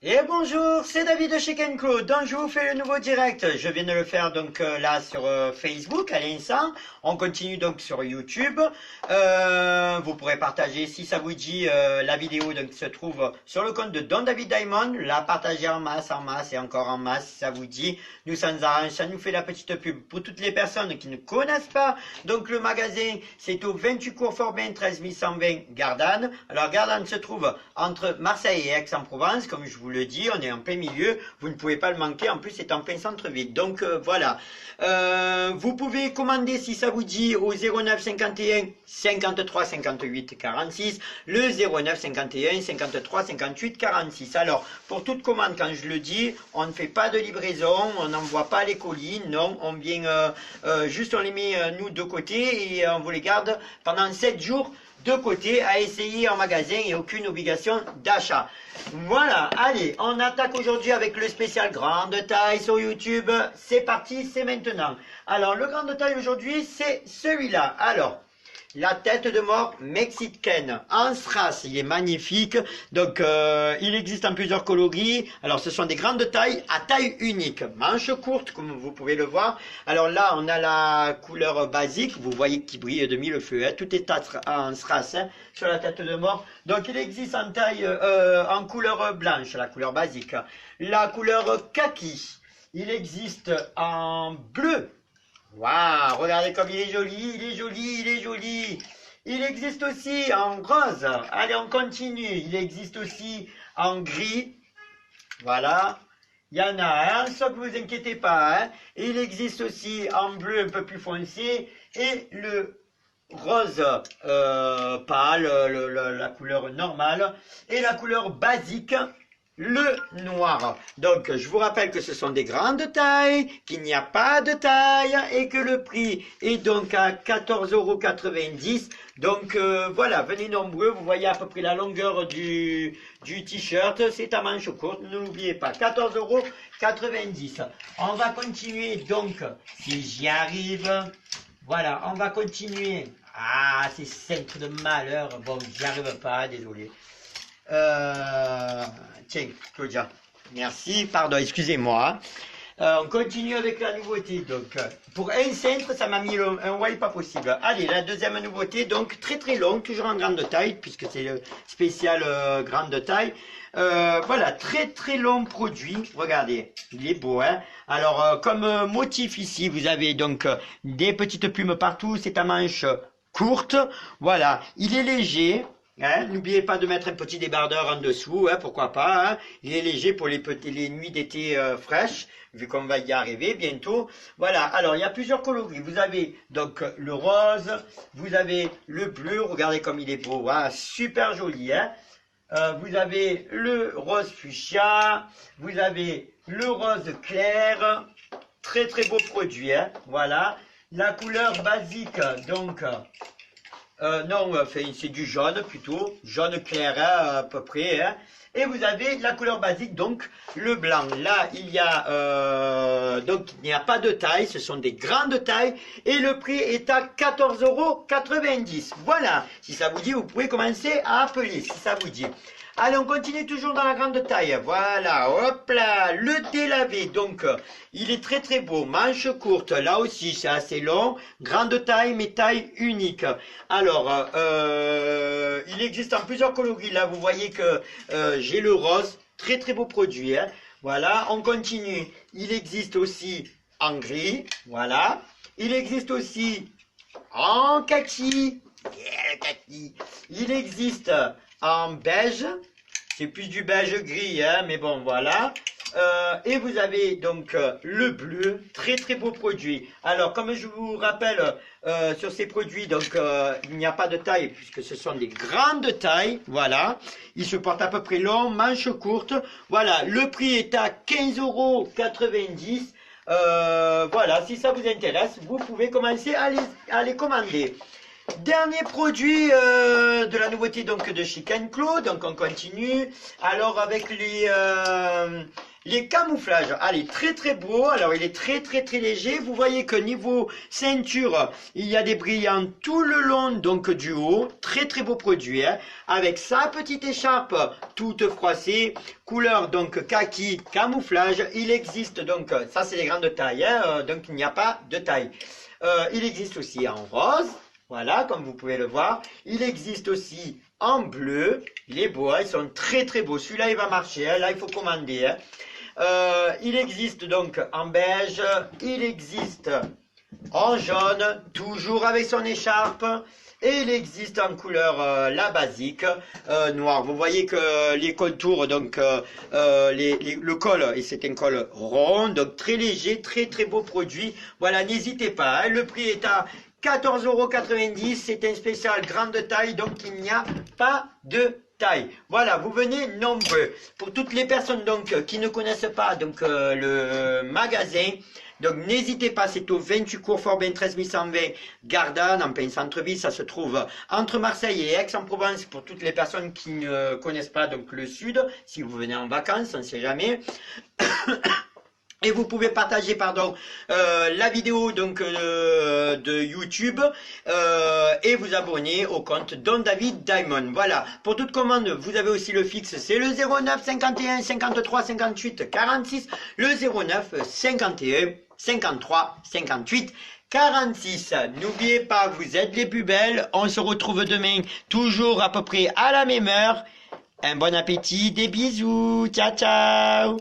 Et bonjour, c'est David de chez Kenko, donc je vous fais le nouveau direct. Je viens de le faire donc là sur Facebook à l'instant. On continue donc sur YouTube. Vous pourrez partager si ça vous dit la vidéo donc qui se trouve sur le compte de Don David Diamond. La partager en masse et encore en masse si ça vous dit. Nous ça nous arrange, ça nous fait la petite pub pour toutes les personnes qui ne connaissent pas. Donc le magasin c'est au 28 cours Forbin 13 120 Gardanne. Alors Gardanne se trouve entre Marseille et Aix-en-Provence, comme je vous le dis, on est en plein milieu, vous ne pouvez pas le manquer, en plus c'est en plein centre-ville. Donc voilà, vous pouvez commander si ça vous dit au 09 51 53 58 46, le 09 51 53 58 46. Alors pour toute commande, quand je le dis, on ne fait pas de livraison, on n'envoie pas les colis, non, on vient juste on les met nous de côté et on vous les garde pendant 7 jours de côté à essayer en magasin et aucune obligation d'achat. Voilà, allez, on attaque aujourd'hui avec le spécial grande taille sur YouTube. C'est parti, c'est maintenant. Alors, le grande taille aujourd'hui, c'est celui-là. Alors, la tête de mort mexicaine en strass, il est magnifique. Donc il existe en plusieurs coloris. Alors ce sont des grandes tailles à taille unique, manches courtes comme vous pouvez le voir. Alors là on a la couleur basique, vous voyez qui brille de mille feux, hein. Tout est en strass hein, sur la tête de mort. Donc il existe en taille en couleur blanche, la couleur basique. La couleur kaki, il existe en bleu. Waouh, regardez comme il est joli, il est joli, il est joli. Il existe aussi en rose. Allez, on continue. Il existe aussi en gris. Voilà. Il y en a un, sauf que vous inquiétez pas. Hein. Il existe aussi en bleu un peu plus foncé. Et le rose pâle, la couleur normale. Et la couleur basique. Le noir. Donc, je vous rappelle que ce sont des grandes tailles, qu'il n'y a pas de taille et que le prix est donc à 14,90 €. Donc, voilà, venez nombreux. Vous voyez à peu près la longueur du t-shirt. C'est à manche courte. N'oubliez pas, 14,90 €. On va continuer donc, si j'y arrive. Voilà, on va continuer. Ah, c'est centre de malheur. Bon, j'y arrive pas, désolé. Tiens, Claudia. Merci, pardon, excusez-moi. On continue avec la nouveauté. Donc, pour un centre, ça m'a mis un ouais pas possible. Allez, la deuxième nouveauté, donc très très longue, toujours en grande taille, puisque c'est le spécial grande taille. Voilà, très très long produit. Regardez, il est beau, hein. Alors, comme motif ici, vous avez donc des petites plumes partout. C'est à manche courte. Voilà, il est léger. Hein, n'oubliez pas de mettre un petit débardeur en dessous, hein, pourquoi pas. Hein. Il est léger pour les nuits d'été fraîches, vu qu'on va y arriver bientôt. Voilà, alors il y a plusieurs coloris. Vous avez donc le rose, vous avez le bleu, regardez comme il est beau, hein, super joli. Hein. Vous avez le rose fuchsia, vous avez le rose clair, très très beau produit. Hein, voilà, la couleur basique, donc... non, c'est du jaune plutôt, jaune clair hein, à peu près. Hein. Et vous avez la couleur basique, donc le blanc. Là, il y a donc il n'y a pas de taille, ce sont des grandes tailles et le prix est à 14,90 €. Voilà, si ça vous dit, vous pouvez commencer à appeler, si ça vous dit. Allez, on continue toujours dans la grande taille. Voilà, hop là, le délavé. Donc, il est très très beau. Manche courte, là aussi, c'est assez long. Grande taille, mais taille unique. Alors, il existe en plusieurs coloris. Là, vous voyez que j'ai le rose. Très très beau produit. Hein. Voilà, on continue. Il existe aussi en gris. Voilà. Il existe aussi en kaki. Yeah, le kaki. Il existe en beige, c'est plus du beige gris, hein, mais bon, voilà. Et vous avez donc le bleu, très très beau produit. Alors, comme je vous rappelle, sur ces produits, donc il n'y a pas de taille, puisque ce sont des grandes tailles, voilà. Ils se portent à peu près long, manches courtes. Voilà, le prix est à 15,90 €. Voilà, si ça vous intéresse, vous pouvez commencer à les commander. Dernier produit de la nouveauté donc de chez Kenko, donc on continue. Alors avec les camouflages. Allez, très très beau. Alors, il est très très très léger. Vous voyez que niveau ceinture, il y a des brillants tout le long donc du haut. Très très beau produit. Hein, avec sa petite écharpe toute froissée. Couleur donc kaki, camouflage. Il existe donc, ça c'est les grandes tailles. Hein, donc, il n'y a pas de taille. Il existe aussi en rose. Voilà, comme vous pouvez le voir. Il existe aussi en bleu. Il est beau, hein, ils sont très très beaux. Celui-là, il va marcher. Hein, là, il faut commander. Hein. Il existe donc en beige, il existe en jaune, toujours avec son écharpe, et il existe en couleur la basique, noire. Vous voyez que les contours, donc le col, et c'est un col rond, donc très léger, très très beau produit. Voilà, n'hésitez pas, hein, le prix est à 14,90 €, c'est un spécial grande taille, donc il n'y a pas de taille. Voilà, vous venez nombreux. Pour toutes les personnes donc qui ne connaissent pas donc le magasin, donc n'hésitez pas, c'est au 28 cours Forbin 13120 Gardanne, en plein centre-ville. Ça se trouve entre Marseille et Aix-en-Provence pour toutes les personnes qui ne connaissent pas donc le sud. Si vous venez en vacances, on ne sait jamais. Et vous pouvez partager la vidéo donc de YouTube et vous abonner au compte Don David Diamond. Voilà, pour toute commande, vous avez aussi le fixe, c'est le 09 51 53 58 46, le 09 51 53 58 46. N'oubliez pas, vous êtes les plus belles. On se retrouve demain, toujours à peu près à la même heure. Un bon appétit, des bisous, ciao ciao.